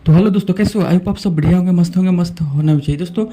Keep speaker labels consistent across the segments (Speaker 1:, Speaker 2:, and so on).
Speaker 1: तो हेलो दोस्तों, कैसे हो? आई होप आप सब बढ़िया होंगे, मस्त होंगे, मस्त होना भी चाहिए दोस्तों।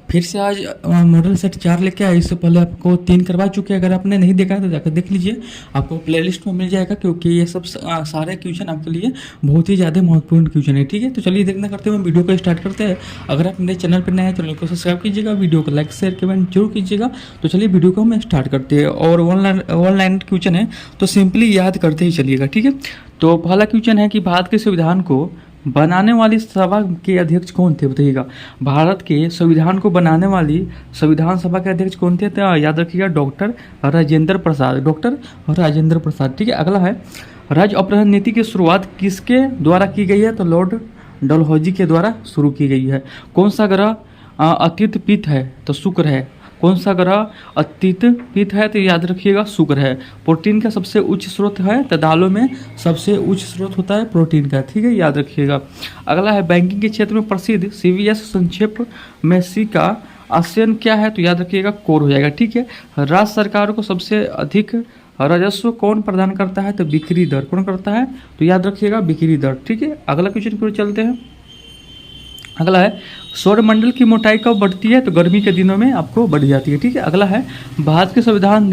Speaker 1: फिर से आज मॉडल सेट 4 लेके आए। इससे पहले आपको 3 करवा चुके हैं। अगर आपने नहीं देखा है तो जाकर देख लीजिए, आपको प्लेलिस्ट में मिल जाएगा, क्योंकि ये सब सारे क्वेश्चन आपके लिए बहुत ही ज़्यादा महत्वपूर्ण क्वेश्चन है। ठीक है, तो चलिए देखना करते हुए वीडियो को स्टार्ट करते हैं। अगर आप मेरे चैनल पर नए हैं, चैनल को सब्सक्राइब कीजिएगा, वीडियो को लाइक शेयर कमेंट जरूर कीजिएगा। तो चलिए वीडियो को हम स्टार्ट करते हैं। और ऑनलाइन क्वेश्चन है तो सिंपली याद करते ही चलिएगा। ठीक है, तो पहला क्वेश्चन है कि भारत के संविधान को बनाने वाली सभा के अध्यक्ष कौन थे, बताइएगा। भारत के संविधान को बनाने वाली संविधान सभा के अध्यक्ष कौन थे? तो याद रखिएगा, डॉक्टर राजेंद्र प्रसाद, डॉक्टर राजेंद्र प्रसाद। ठीक है, अगला है राज्य अपहरण नीति की शुरुआत किसके द्वारा की गई है? तो लॉर्ड डलहौजी के द्वारा शुरू की गई है। कौन सा ग्रह अतीत पित्त है? तो शुक्र है। कौन सा ग्रह अतीत पित्त है? तो याद रखिएगा शुक्र है। प्रोटीन का सबसे उच्च स्रोत है? तो दालों में सबसे उच्च स्रोत होता है प्रोटीन का। ठीक है, याद रखिएगा। अगला है बैंकिंग के क्षेत्र में प्रसिद्ध CVS संक्षेप में C का आशयन क्या है? तो याद रखिएगा कोर हो जाएगा। ठीक है, राज्य सरकार को सबसे अधिक राजस्व कौन प्रदान करता है? तो बिक्री दर। कौन करता है? तो याद रखिएगा बिक्री दर। ठीक है, अगला क्वेश्चन पर चलते हैं। अगला है सौरमंडल की मोटाई कब बढ़ती है? तो गर्मी के दिनों में आपको बढ़ जाती है। ठीक है, अगला है भारत के संविधान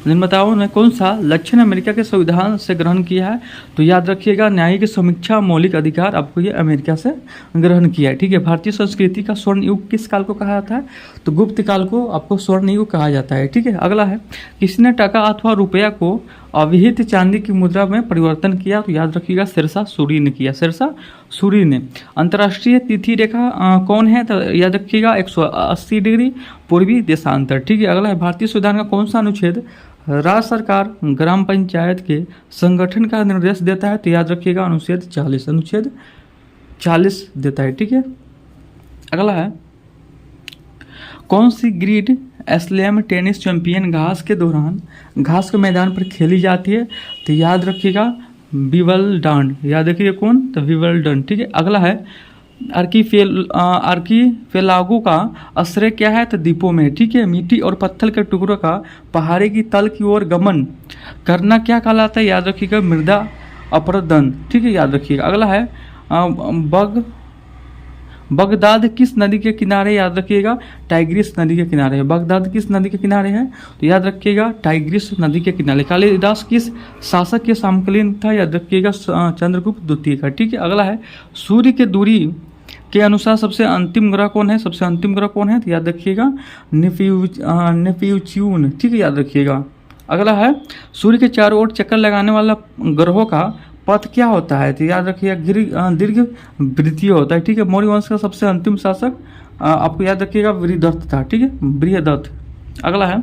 Speaker 1: निर्माताओं ने कौन सा लक्षण अमेरिका के संविधान से ग्रहण किया है? तो याद रखिएगा न्यायिक समीक्षा मौलिक अधिकार आपको ये अमेरिका से ग्रहण किया है। ठीक है, भारतीय संस्कृति का स्वर्ण युग किस काल को कहा जाता है? तो गुप्त काल को आपको स्वर्ण युग कहा जाता है। ठीक है, अगला है किसने टका अथवा रुपया को अविहित चांदी की मुद्रा में परिवर्तन किया? तो याद रखिएगा शेरशाह सूरी ने किया, शेरशाह सूरी ने। अंतर्राष्ट्रीय तिथि रेखा कौन है? तो याद रखिएगा 180 डिग्री पूर्वी देशांतर। ठीक है, अगला है भारतीय संविधान का कौन सा अनुच्छेद राज्य सरकार ग्राम पंचायत के संगठन का निर्देश देता है? तो याद रखिएगा अनुच्छेद 40, अनुच्छेद 40 देता है। ठीक है, अगला है कौन सी ग्रीड स्लैम टेनिस चैंपियन घास के मैदान पर खेली जाती है? तो याद रखिएगा विंबलडन। याद रखिए कौन? तो विंबलडन। ठीक है, अगला है आर्कीपेलागो का आश्रय क्या है? तो द्वीपों में। ठीक है, मिट्टी और पत्थर के टुकड़ों का पहाड़ी की तल की ओर गमन करना क्या कहलाता है? याद रखिएगा मृदा अपरदन। ठीक है, याद रखिएगा। अगला है बगदाद किस नदी के किनारे? याद रखिएगा टाइग्रिस नदी के किनारे है। बगदाद किस नदी के किनारे है? तो याद रखिएगा टाइग्रिस नदी के किनारे। कालिदास किस शासक के समकालीन था? याद रखिएगा चंद्रगुप्त द्वितीय का। ठीक है, अगला है सूर्य के दूरी के अनुसार सबसे अंतिम ग्रह कौन है? सबसे अंतिम ग्रह कौन है? तो याद रखिएगा नेपच्यून। ठीक है, याद रखिएगा। अगला है सूर्य के चारों ओर चक्कर लगाने वाला ग्रहों का पथ क्या होता है? तो याद रखिएगा दीर्घ वृत्तीय होता है। ठीक है, मौर्य वंश का सबसे अंतिम शासक आपको याद रखिएगा बृहदत्त था। ठीक है, बृहदत्त। अगला है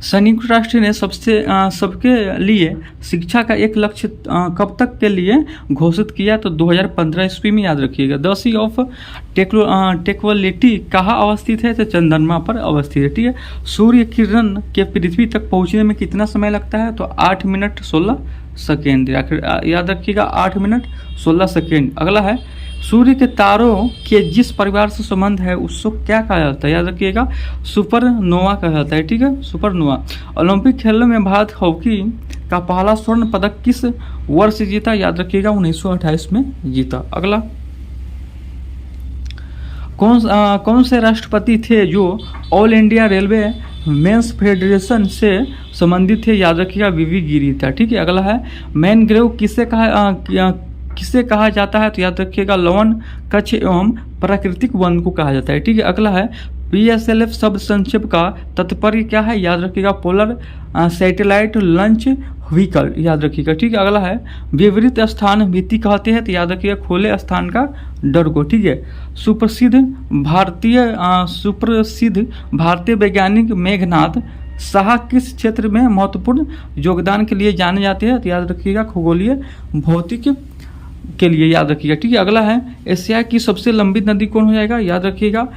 Speaker 1: संयुक्त राष्ट्र ने सबके लिए शिक्षा का एक लक्ष्य कब तक के लिए घोषित किया? तो 2015 ईस्वी में। याद रखिएगा द सी ऑफ टेक्वलिटी कहाँ अवस्थित है? तो चंद्रमा पर अवस्थित है। ठीक है, सूर्य किरण के पृथ्वी तक पहुंचने में कितना समय लगता है? तो 8 मिनट 16 सेकेंड। याद रखिएगा 8 मिनट 16 सेकेंड। अगला है सूर्य के तारों के जिस परिवार से संबंध है उसको क्या कहा जाता है? याद रखिएगा सुपरनोवा कहा जाता है। ठीक है, सुपरनोवा। ओलंपिक खेलों में भारत हॉकी का पहला स्वर्ण पदक किस वर्ष जीता? याद रखिएगा 1928 में जीता। अगला कौन से राष्ट्रपति थे जो All India Railway Men's Federation से संबंधित थे? याद रखिएगा वीवी गिरी था। ठीक है, अगला है मैनग्रोव किसे कहा जाता है? तो याद रखिएगा लवण कच्छ एवं प्राकृतिक वन को कहा जाता है। ठीक है, अगला है PSLF शब्द संक्षेप का तात्पर्य क्या है? याद रखिएगा पोलर सैटेलाइट लॉन्च व्हीकल। याद रखिएगा। ठीक है, अगला है विवरित स्थान मिति कहते हैं? तो याद रखिएगा खुले स्थान का डर को। ठीक है, सुप्रसिद्ध भारतीय वैज्ञानिक मेघनाथ शाह किस क्षेत्र में महत्वपूर्ण योगदान के लिए जाने जाते हैं? तो याद रखिएगा खगोलीय भौतिक के लिए। याद रखिएगा। ठीक है, अगला है एशिया की सबसे लंबी नदी कौन हो जाएगा? याद रखिएगा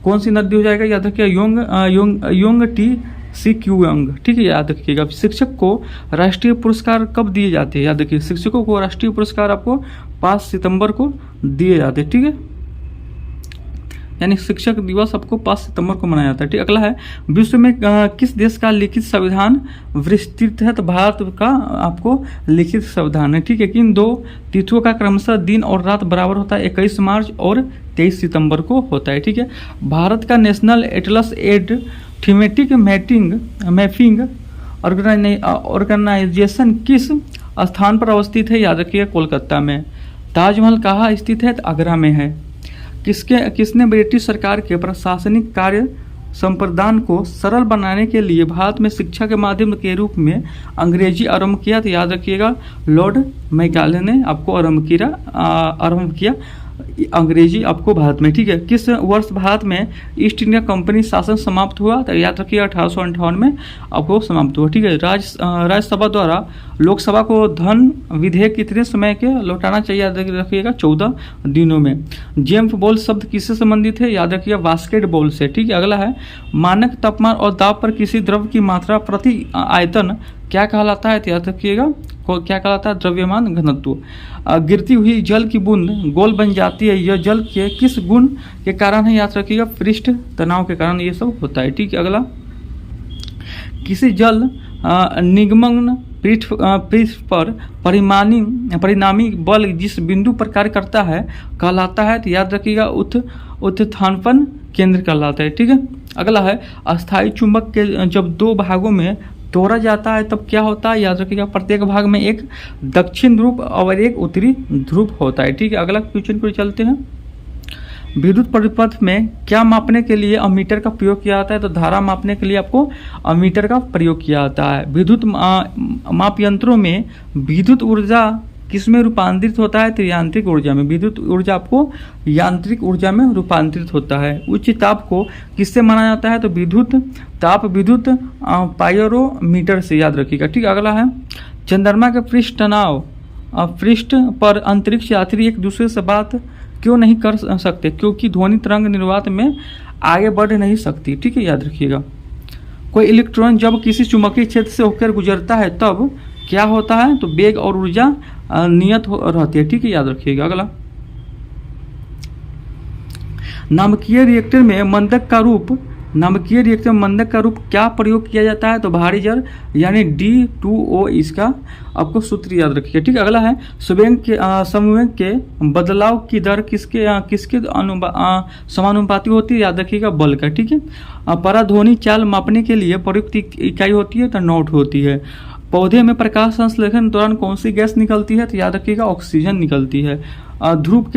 Speaker 1: कौन सी नदी हो जाएगा? याद रखिएगा योंग टी सी क्यूंग। ठीक है, याद रखिएगा। शिक्षक को राष्ट्रीय पुरस्कार कब दिए जाते हैं? याद रखिए शिक्षकों को राष्ट्रीय पुरस्कार आपको 5 सितंबर को दिए जाते हैं। ठीक है, यानी शिक्षक दिवस आपको 5 सितंबर को मनाया जाता है। ठीक, अगला है विश्व में किस देश का लिखित संविधान विस्तृत है? तो भारत का आपको लिखित संविधान है। ठीक है, किन 2 तिथियों का क्रमशः दिन और रात बराबर होता है? 21 मार्च और 23 सितंबर को होता है। ठीक है, भारत का National Atlas and Thematic Mapping Organisation किस स्थान पर अवस्थित है? याद रखिएगा कोलकाता में। ताजमहल कहाँ स्थित है? तो आगरा में है। किसने ब्रिटिश सरकार के प्रशासनिक कार्य संप्रदान को सरल बनाने के लिए भारत में शिक्षा के माध्यम के रूप में अंग्रेजी आरंभ किया? तो याद रखिएगा लॉर्ड मैकाले ने आपको आरंभ किया अंग्रेजी आपको भारत में। ठीक है, किस वर्ष भारत में ईस्ट इंडिया कंपनी शासन समाप्त हुआ? तो याद रखिएगा 1858 में आपको समाप्त हुआ। ठीक है, राज्यसभा द्वारा लोकसभा को धन विधेयक कितने समय के लौटाना चाहिए? याद रखिएगा 14 दिनों में। जेम्स बॉल शब्द किससे संबंधित है? याद रखिएगा बास्केटबॉल से। ठीक है, अगला है मानक तापमान और दाब पर किसी द्रव की मात्रा प्रति आयतन क्या कहलाता है? तो याद रखिएगा क्या कहलाता है? द्रव्यमान घनत्व। गिरती हुई जल की बूंद गोल बन जाती है, यह जल के किस गुण के कारण है? याद रखिएगा पृष्ठ तनाव के कारण ये सब होता है। ठीक है, अगला किसी जल निगमन पृष्ठ पर परिणामी बल जिस बिंदु पर कार्य करता है कहलाता है? तो याद रखिएगा उत्थापन केंद्र कहलाता है। ठीक है, अगला है अस्थायी चुंबक के जब 2 भागों में तोड़ा जाता है तब क्या होता है? याद रखिएगा प्रत्येक भाग में एक दक्षिण ध्रुव और एक उत्तरी ध्रुव होता है। ठीक है, अगला क्वेश्चन पर चलते हैं। विद्युत परिपथ में क्या मापने के लिए अमीटर का प्रयोग किया जाता है? तो धारा मापने के लिए आपको अमीटर का प्रयोग किया जाता है। विद्युत माप यंत्रों में विद्युत ऊर्जा किसमें रूपांतरित होता है? तो यांत्रिक ऊर्जा में। विद्युत ऊर्जा आपको यांत्रिक ऊर्जा में रूपांतरित होता है। उच्च ताप को किससे माना जाता है? तो विद्युत पायरोमीटर से। याद रखिएगा। ठीक, अगला है चंद्रमा के पृष्ठ पर अंतरिक्ष यात्री एक दूसरे से बात क्यों नहीं कर सकते? क्योंकि ध्वनि तरंग निर्वात में आगे बढ़ नहीं सकती। ठीक है, याद रखिएगा। कोई इलेक्ट्रॉन जब किसी चुंबकीय क्षेत्र से होकर गुजरता है तब क्या होता है? तो वेग और ऊर्जा नियत रहती है। ठीक है, याद रखिएगा। अगला नाभिकीय रिएक्टर में मंदक का रूप क्या प्रयोग किया जाता है? तो भारी जल यानी D2O इसका आपको सूत्र याद रखिएगा। ठीक है, अगला है संवेग के बदलाव की दर किसके समानुपाती होती है? याद रखिएगा बल का। ठीक है, पराध्वनि चाल मापने के लिए प्रयुक्त इकाई होती है? तो नॉट होती है। पौधे में प्रकाश संश्लेषण दौरान कौन सी गैस निकलती है? तो याद रखिएगा ऑक्सीजन निकलती है। धूप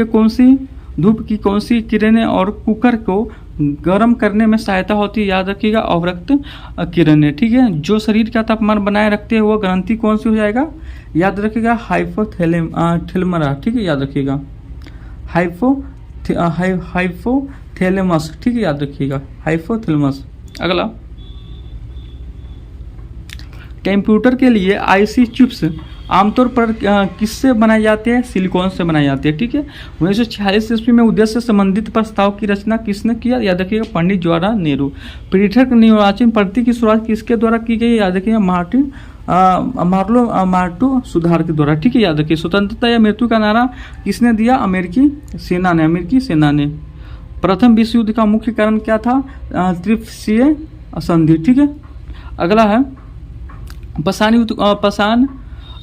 Speaker 1: की कौन सी किरणें और कुकर को गर्म करने में सहायता होती है? याद रखिएगा अवरक्त किरणें। ठीक है, जो शरीर का तापमान बनाए रखते हैं वो ग्रंथि कौन सी हो जाएगा? याद रखिएगा हाइपोथैलेमस। ठीक है, याद रखिएगा हाइपोथैलेमस। ठीक है, याद रखिएगा हाइपोथैलेमस। अगला कंप्यूटर के लिए आईसी चिप्स आमतौर पर किससे बनाए जाते हैं? सिलिकॉन से बनाए जाते हैं। ठीक है, 1946 ईस्वी में उद्देश्य से संबंधित प्रस्ताव की रचना किसने किया? याद रखिएगा पंडित जवाहरलाल नेहरू। पृथक निर्वाचन पद्धति की शुरुआत किसके द्वारा की गई? याद रखिएगा मार्टो सुधार के द्वारा। ठीक है, याद रखिए। स्वतंत्रता या मृत्यु का नारा किसने दिया? अमेरिकी सेना ने। प्रथम विश्व युद्ध का मुख्य कारण क्या था? त्रिपक्षीय संधि। ठीक है, अगला है पाषाण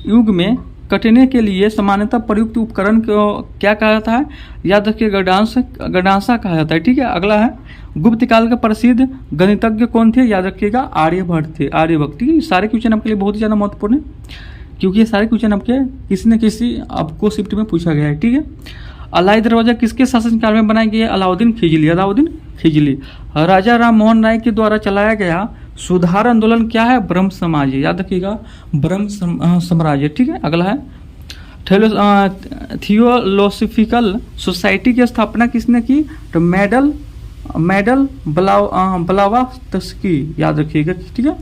Speaker 1: युग में कटने के लिए सामान्यतः प्रयुक्त उपकरण को क्या कहा जाता है? याद रखिए गडांसा कहा जाता है। ठीक है, अगला है गुप्त काल के प्रसिद्ध गणितज्ञ कौन थे? याद रखिएगा आर्यभट्ट थे। आर्यभट्ट। ठीक है, सारे क्वेश्चन आपके लिए बहुत ही ज़्यादा महत्वपूर्ण है क्योंकि ये सारे क्वेश्चन आपके किसी न किसी आपको शिफ्ट में पूछा गया है। ठीक है, अलाई दरवाजा किसके शासनकाल में बनाया गया? अलाउद्दीन खिलजी। राजा राम मोहन राय के द्वारा चलाया गया सुधार आंदोलन क्या है? ब्रह्म समाज। याद रखिएगा ब्रह्म साम्राज्य। ठीक है, अगला है थियोलॉजिकल सोसाइटी की स्थापना किसने की? तो मेडल ब्लावात्स्की। याद रखिएगा। ठीक है,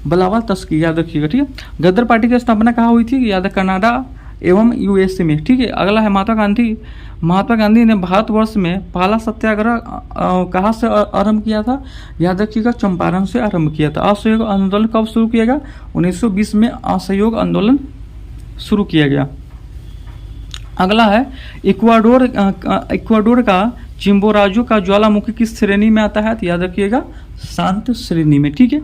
Speaker 1: ब्लावात्स्की याद रखिएगा। ठीक है, गदर पार्टी की स्थापना कहाँ हुई थी? याद है कनाडा एवं यूएसए में। ठीक है, अगला है महात्मा गांधी ने भारतवर्ष में पहला सत्याग्रह कहाँ से आरंभ किया था? याद रखिएगा चंपारण से आरंभ किया था। असहयोग आंदोलन कब शुरू किया गया? 1920 में असहयोग आंदोलन शुरू किया गया। अगला है इक्वाडोर का चिम्बोराजो का ज्वालामुखी किस श्रेणी में आता है? तो याद रखिएगा शांत श्रेणी में, ठीक है।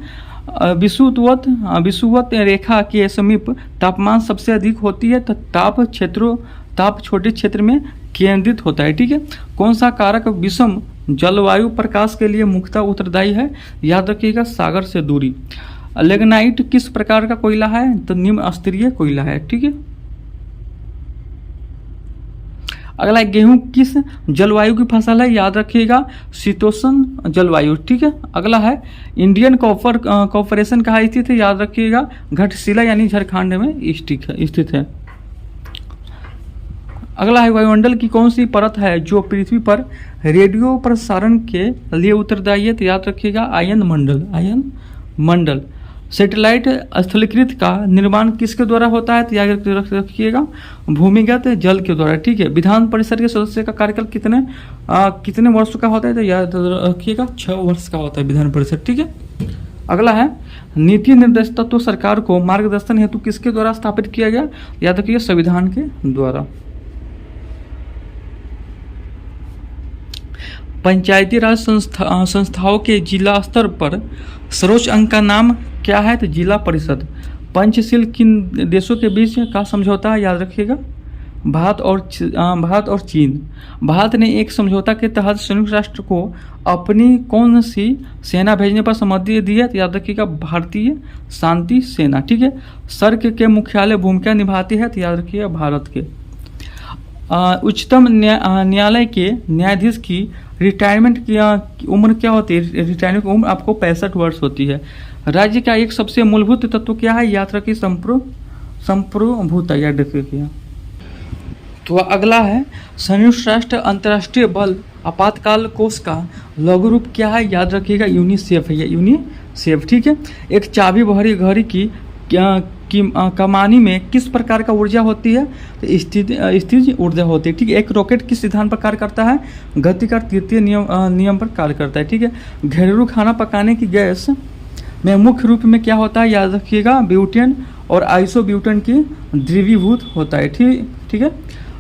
Speaker 1: विषुवत रेखा के समीप तापमान सबसे अधिक होती है, तो ताप छोटे क्षेत्र में केंद्रित होता है, ठीक है। कौन सा कारक विषम जलवायु प्रकाश के लिए मुख्यतः उत्तरदायी है? याद रखिएगा सागर से दूरी। लिग्नाइट किस प्रकार का कोयला है? तो निम्न स्तरीय कोयला है, ठीक है। अगला गेहूं किस जलवायु की फसल है? याद रखिएगा शीतोष्ण जलवायु, ठीक है। अगला है इंडियन कॉपर कॉर्पोरेशन कहाँ स्थित है? याद रखिएगा घटशिला यानी झारखंड में स्थित है। अगला है वायुमंडल की कौन सी परत है जो पृथ्वी पर रेडियो प्रसारण के लिए उत्तरदायी है? तो याद रखिएगा आयन मंडल। सैटेलाइट स्थलीकृत का निर्माण किसके द्वारा होता है? तो याद रखिएगा भूमिगत जल के द्वारा, ठीक है। विधान परिषद के सदस्य का कार्यकाल कितने वर्षों का होता है? तो याद रखिएगा 6 वर्ष का होता है विधान परिषद, ठीक है। अगला है नीति निर्देश तत्व सरकार को मार्गदर्शन हेतु किसके द्वारा स्थापित किया गया? याद रखिएगा संविधान के द्वारा। पंचायती राज संस्थाओं के जिला स्तर पर सर्वोच्च अंग का नाम क्या है? तो जिला परिषद। पंचशील किन देशों के बीच का समझौता है? याद रखिएगा भारत और चीन। भारत ने एक समझौता के तहत संयुक्त राष्ट्र को अपनी कौन सी सेना भेजने पर सहमति दी है? तो याद रखिएगा भारतीय शांति सेना, ठीक है। सर्क के मुख्यालय भूमिका निभाती है? तो याद रखिएगा भारत के। उच्चतम न्यायालय के न्यायाधीश की रिटायरमेंट की उम्र क्या होती है? रिटायरमेंट की उम्र आपको 65 वर्ष होती है। राज्य का एक सबसे मूलभूत तत्व क्या है? याद रखिए संप्रभुता, याद रखिए। तो अगला है संयुक्त राष्ट्र अंतर्राष्ट्रीय बल आपातकाल कोष का लघु रूप क्या है? याद रखिएगा यूनिसेफ है, यूनिसेफ, ठीक है। एक चाबी भरी घड़ी की कमानी में किस प्रकार का ऊर्जा होती है? तो स्थिर ऊर्जा होती है, ठीक है। एक रॉकेट किस सिद्धांत पर कार्य करता है? गति का तृतीय नियम पर कार्य करता है, ठीक है। घरेलू खाना पकाने की गैस में मुख्य रूप में क्या होता है? याद रखिएगा ब्यूटेन और आइसोब्यूटेन की द्रवीभूत होता है, ठीक है।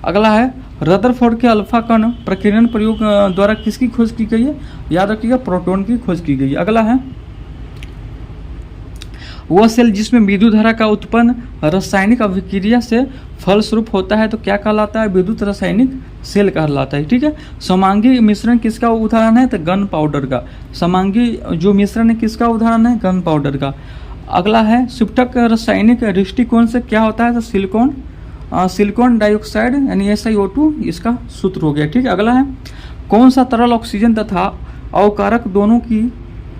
Speaker 1: अगला है रदरफोर्ड के अल्फा कण प्रकीर्णन प्रयोग द्वारा किसकी खोज की गई है? याद रखिएगा प्रोटॉन की खोज की गई है। अगला है वह सेल जिसमें विद्युत धारा का उत्पन्न रासायनिक अभिक्रिया से फलस्वरूप होता है तो क्या कहलाता है? विद्युत रासायनिक सेल कहलाता है, ठीक है। समांगी मिश्रण किसका उदाहरण है? तो गन पाउडर का। समांगी जो मिश्रण है किसका उदाहरण है? गन पाउडर का। अगला है सुपटक रासायनिक दृष्टिकोण से क्या होता है? तो सिलिकॉन डाइऑक्साइड यानी SiO2 इसका सूत्र हो गया, ठीक है। अगला है कौन सा तरल ऑक्सीजन तथा अवकारक दोनों की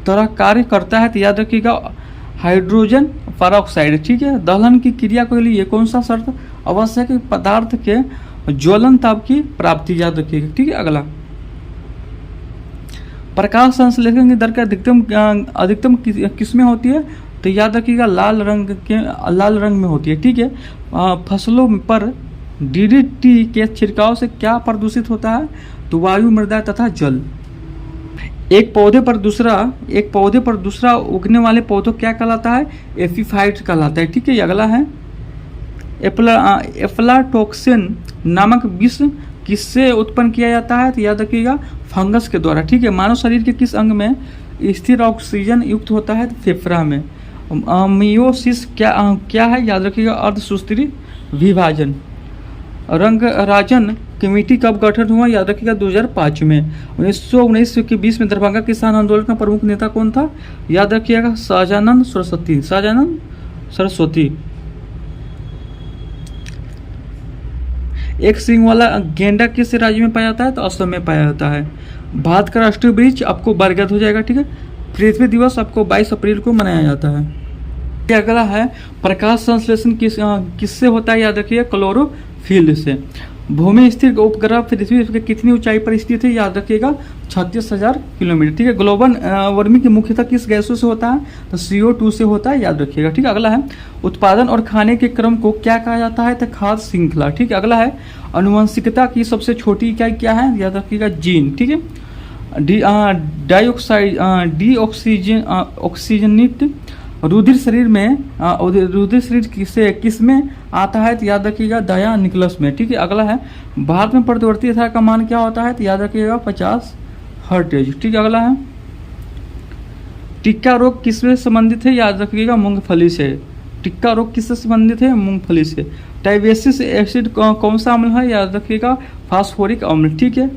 Speaker 1: तरह कार्य करता है? तो याद रखिएगा हाइड्रोजन परऑक्साइड, ठीक है। दहलन की क्रिया के लिए कौन सा शर्त आवश्यक है? पदार्थ के ज्वलन ताप की प्राप्ति, याद रखिएगा, ठीक है। अगला प्रकाश संश्लेषण की दर का अधिकतम किस में होती है? तो याद रखिएगा लाल रंग में होती है, ठीक है। फसलों पर DDT के छिड़काव से क्या प्रदूषित होता है? तो वायु, मृदा तथा जल। एक पौधे पर दूसरा उगने वाले पौधों क्या कहलाता है? एपीफाइट कहलाता है, ठीक है। अगला है एफ्लाटॉक्सिन नामक विष किससे उत्पन्न किया जाता है? तो याद रखिएगा फंगस के द्वारा, ठीक है। मानव शरीर के किस अंग में स्थिर ऑक्सीजन युक्त होता है? तो फेफड़ा में। मियोसिस क्या है? याद रखिएगा अर्धसूत्री विभाजन। रंग राजन कमेटी कब गठन हुआ? याद रखिएगा 2005 में। 1919 के 20 में दरभंगा किसान आंदोलन का प्रमुख नेता कौन था? याद रखिएगा सहजानंद सरस्वती। एक सींग वाला गेंडा किस राज्य में पाया जाता है? तो असम में पाया जाता है। भारत का राष्ट्रीय वृक्ष आपको बरगद हो जाएगा, ठीक है। पृथ्वी दिवस आपको 22 अप्रैल को मनाया जाता है। अगला है प्रकाश संश्लेषण किससे होता है? याद रखिए क्लोरोफिल से। भूमि स्थिर उपग्रह पृथ्वी के कितनी ऊंचाई पर स्थित है? याद रखिएगा 36,000 किलोमीटर, ठीक है। ग्लोबल वार्मिंग की मुख्यतः किस गैसों से होता है? तो CO2 से होता है, याद रखिएगा, ठीक है। अगला है उत्पादन और खाने के क्रम को क्या कहा जाता है? तो खाद्य श्रृंखला, ठीक है। अगला है अनुवंशिकता की सबसे छोटी इकाई क्या है? याद रखिएगा जीन, ठीक है। ऑक्सीजनित रुधिर शरीर में रुधिर शरीर किस में आता है, तो याद रखिएगा दाया निकलस में। ठीक है, अगला है भारत में प्रतिवर्ती धारा का मान क्या होता है, तो याद रखिएगा 50 हर्ट्ज। ठीक है, अगला है टिक्का रोग किससे संबंधित है, याद रखिएगा मूंगफली से। टिक्का रोग किससे संबंधित है, मूंगफली से। टाइबेसिस एसिड कौन सा अम्ल है, याद रखिएगा फास्फोरिक अम्ल। ठीक है,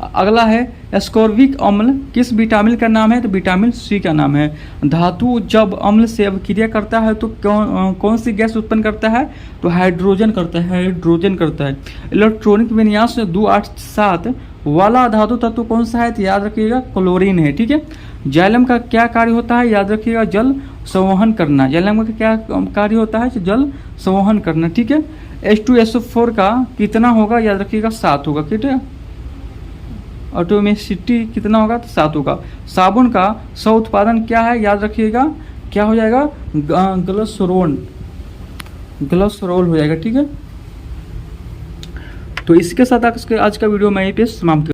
Speaker 1: अगला है एस्कॉर्बिक अम्ल किस विटामिन का नाम है, तो विटामिन सी का नाम है। धातु जब अम्ल से अभिक्रिया करता है तो कौन सी गैस उत्पन्न करता है, तो हाइड्रोजन करता है, हाइड्रोजन करता है। इलेक्ट्रॉनिक विन्यास 287 वाला धातु तत्व कौन सा है, तो याद रखिएगा क्लोरीन है। ठीक है, जाइलम का क्या कार्य होता है, याद रखिएगा जल संवहन करना। जाइलम का क्या कार्य होता है, जल संवहन करना। ठीक है, H2SO4 का कितना होगा, याद रखिएगा 7 होगा। ठीक है, ऑटोमेसिटी कितना होगा, तो 7 होगा। साबुन का सह उत्पादन क्या है, याद रखिएगा क्या हो जाएगा, ग्लिसरॉल हो जाएगा। ठीक है, तो इसके साथ आज का वीडियो मैं यहीं पे समाप्त